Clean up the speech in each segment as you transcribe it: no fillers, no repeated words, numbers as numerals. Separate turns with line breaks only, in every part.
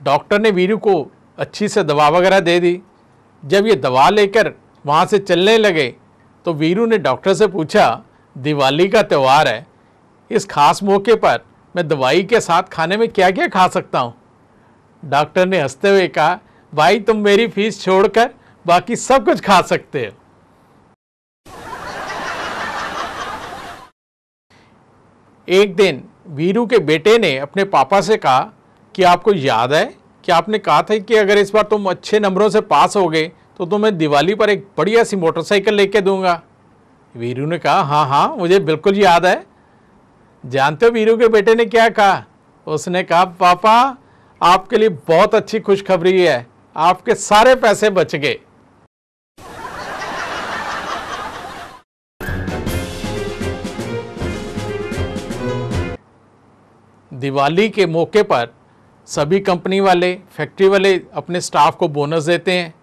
Doctor ने वीरू को अच्छी से दवा वगैरह दे दी। जब ये दवा लेकर वहाँ से चलने लगे तो वीरू ने डॉक्टर से पूछा, दिवाली का त्यौहार है, इस खास मौके पर मैं दवाई के साथ खाने में क्या क्या खा सकता हूँ? डॉक्टर ने हंसते हुए कहा, भाई तुम मेरी फीस छोड़कर बाकी सब कुछ खा सकते हो। एक दिन वीरू के बेटे ने अपने पापा से कहा कि आपको याद है कि आपने कहा था कि अगर इस बार तुम अच्छे नंबरों से पास हो गए तो तुम्हें दिवाली पर एक बढ़िया सी मोटरसाइकिल लेके दूंगा। वीरू ने कहा, हाँ हाँ मुझे बिल्कुल याद है। जानते हो वीरू के बेटे ने क्या कहा? उसने कहा, पापा आपके लिए बहुत अच्छी खुशखबरी है, आपके सारे पैसे बच गए। दिवाली के मौके पर सभी कंपनी वाले, फैक्ट्री वाले अपने स्टाफ को बोनस देते हैं।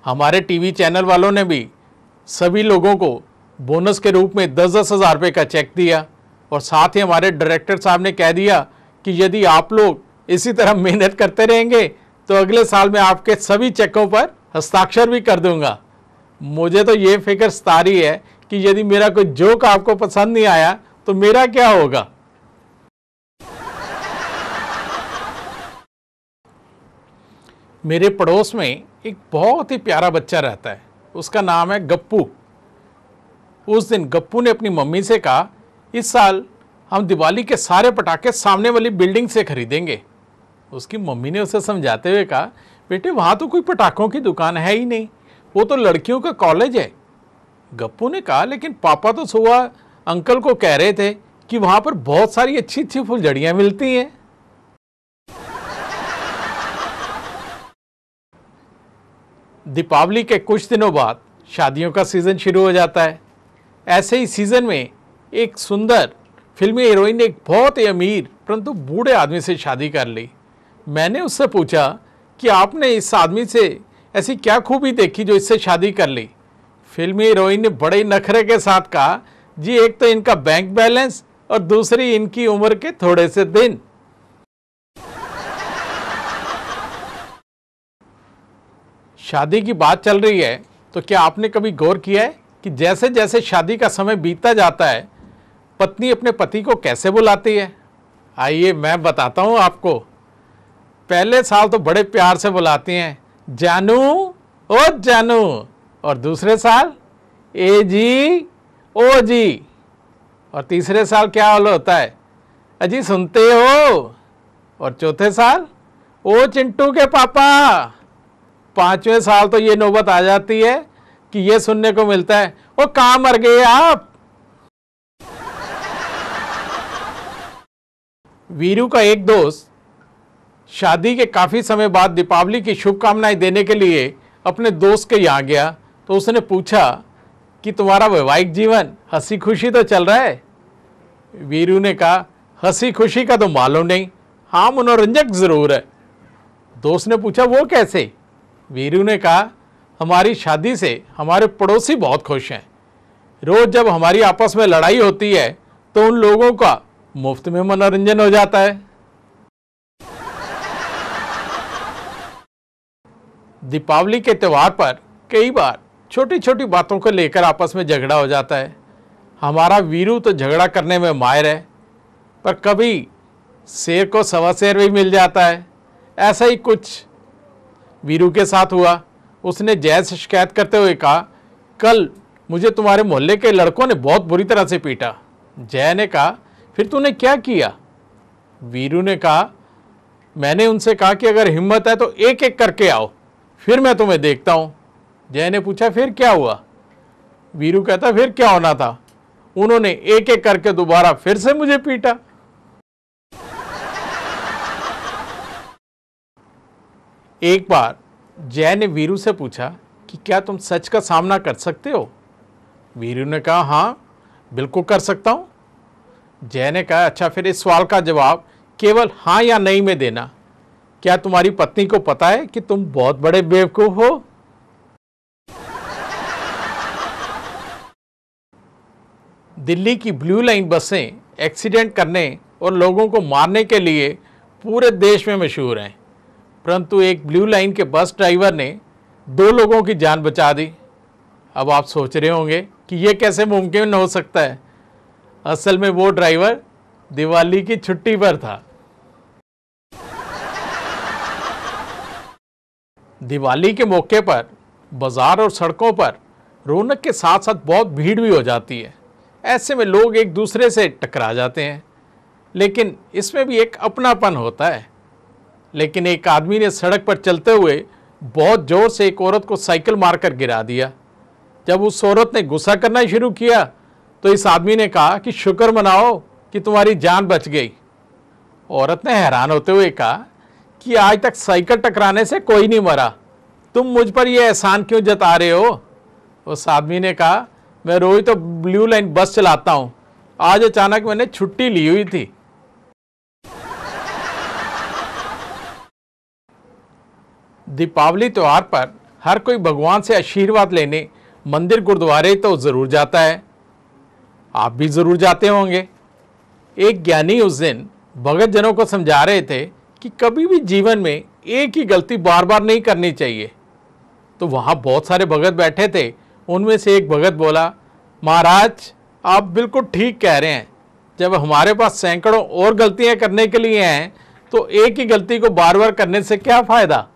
हमारे टीवी चैनल वालों ने भी सभी लोगों को बोनस के रूप में 10-10 हज़ार रुपये का चेक दिया और साथ ही हमारे डायरेक्टर साहब ने कह दिया कि यदि आप लोग इसी तरह मेहनत करते रहेंगे तो अगले साल में आपके सभी चेकों पर हस्ताक्षर भी कर दूंगा। मुझे तो ये फिक्र सता रही है कि यदि मेरा कोई जोक आपको पसंद नहीं आया तो मेरा क्या होगा। मेरे पड़ोस में एक बहुत ही प्यारा बच्चा रहता है, उसका नाम है गप्पू। उस दिन गप्पू ने अपनी मम्मी से कहा, इस साल हम दिवाली के सारे पटाखे सामने वाली बिल्डिंग से खरीदेंगे। उसकी मम्मी ने उसे समझाते हुए कहा, बेटे वहाँ तो कोई पटाखों की दुकान है ही नहीं, वो तो लड़कियों का कॉलेज है। गप्पू ने कहा, लेकिन पापा तो सुबह अंकल को कह रहे थे कि वहाँ पर बहुत सारी अच्छी अच्छी फुलझड़ियाँ मिलती हैं। दीपावली के कुछ दिनों बाद शादियों का सीज़न शुरू हो जाता है। ऐसे ही सीज़न में एक सुंदर फिल्मी हीरोइन ने एक बहुत ही अमीर परंतु बूढ़े आदमी से शादी कर ली। मैंने उससे पूछा कि आपने इस आदमी से ऐसी क्या खूबी देखी जो इससे शादी कर ली? फिल्मी हीरोइन ने बड़े नखरे के साथ कहा, जी एक तो इनका बैंक बैलेंस और दूसरी इनकी उम्र के थोड़े से दिन। शादी की बात चल रही है तो क्या आपने कभी गौर किया है कि जैसे जैसे शादी का समय बीतता जाता है पत्नी अपने पति को कैसे बुलाती है? आइए मैं बताता हूँ आपको। पहले साल तो बड़े प्यार से बुलाती हैं, जानू ओ जानू, और दूसरे साल ए जी ओ जी, और तीसरे साल क्या हाल होता है, अजी सुनते हो, और चौथे साल ओ चिंटू के पापा। पांचवें साल तो ये नौबत आ जाती है कि ये सुनने को मिलता है, ओ कहाँ मर गए आप। वीरू का एक दोस्त शादी के काफी समय बाद दीपावली की शुभकामनाएं देने के लिए अपने दोस्त के यहाँ गया तो उसने पूछा कि तुम्हारा वैवाहिक जीवन हंसी खुशी तो चल रहा है? वीरू ने कहा, हंसी खुशी का तो मालूम नहीं, हाँ मनोरंजक जरूर है। दोस्त ने पूछा, वो कैसे? वीरू ने कहा, हमारी शादी से हमारे पड़ोसी बहुत खुश हैं। रोज जब हमारी आपस में लड़ाई होती है तो उन लोगों का मुफ्त में मनोरंजन हो जाता है। दीपावली के त्यौहार पर कई बार छोटी छोटी बातों को लेकर आपस में झगड़ा हो जाता है। हमारा वीरू तो झगड़ा करने में माहिर है, पर कभी शेर को सवा शेर भी मिल जाता है। ऐसा ही कुछ वीरू के साथ हुआ। उसने जय से शिकायत करते हुए कहा, कल मुझे तुम्हारे मोहल्ले के लड़कों ने बहुत बुरी तरह से पीटा। जय ने कहा, फिर तूने क्या किया? वीरू ने कहा, मैंने उनसे कहा कि अगर हिम्मत है तो एक एक करके आओ, फिर मैं तुम्हें देखता हूं। जय ने पूछा, फिर क्या हुआ? वीरू कहता, फिर क्या होना था, उन्होंने एक एक करके दोबारा फिर से मुझे पीटा। एक बार जय ने वीरू से पूछा कि क्या तुम सच का सामना कर सकते हो? वीरू ने कहा, हाँ बिल्कुल कर सकता हूं। जय ने कहा, अच्छा फिर इस सवाल का जवाब केवल हाँ या नहीं में देना। क्या तुम्हारी पत्नी को पता है कि तुम बहुत बड़े बेवकूफ हो? दिल्ली की ब्लू लाइन बसें एक्सीडेंट करने और लोगों को मारने के लिए पूरे देश में मशहूर हैं। परंतु एक ब्लू लाइन के बस ड्राइवर ने 2 लोगों की जान बचा दी। अब आप सोच रहे होंगे कि यह कैसे मुमकिन हो सकता है। असल में वो ड्राइवर दिवाली की छुट्टी पर था। दिवाली के मौके पर बाजार और सड़कों पर रौनक के साथ साथ बहुत भीड़ भी हो जाती है। ऐसे में लोग एक दूसरे से टकरा जाते हैं, लेकिन इसमें भी एक अपनापन होता है। लेकिन एक आदमी ने सड़क पर चलते हुए बहुत जोर से एक औरत को साइकिल मारकर गिरा दिया। जब उस औरत ने गुस्सा करना शुरू किया तो इस आदमी ने कहा कि शुक्र मनाओ कि तुम्हारी जान बच गई। औरत ने हैरान होते हुए कहा कि आज तक साइकिल टकराने से कोई नहीं मरा, तुम मुझ पर यह एहसान क्यों जता रहे हो। उस आदमी ने कहा, मैं रोज तो ब्लू लाइन बस चलाता हूं, आज अचानक मैंने छुट्टी ली हुई थी। दीपावली त्योहार पर हर कोई भगवान से आशीर्वाद लेने मंदिर गुरुद्वारे तो जरूर जाता है। आप भी जरूर जाते होंगे। एक ज्ञानी उस दिन भगत जनों को समझा रहे थे कि कभी भी जीवन में एक ही गलती बार बार नहीं करनी चाहिए। तो वहां बहुत सारे भगत बैठे थे। उनमें से एक भगत बोला, महाराज आप बिल्कुल ठीक कह रहे हैं, जब हमारे पास सैकड़ों और गलतियां करने के लिए हैं तो एक ही गलती को बार बार करने से क्या फायदा।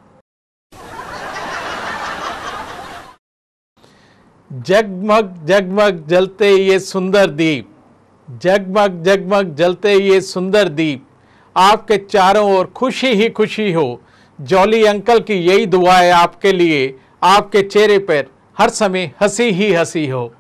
जगमग जगमग जलते ये सुंदर दीप, जगमग जगमग जलते ये सुंदर दीप, आपके चारों ओर खुशी ही खुशी हो। जॉली अंकल की यही दुआ है आपके लिए, आपके चेहरे पर हर समय हंसी ही हंसी हो।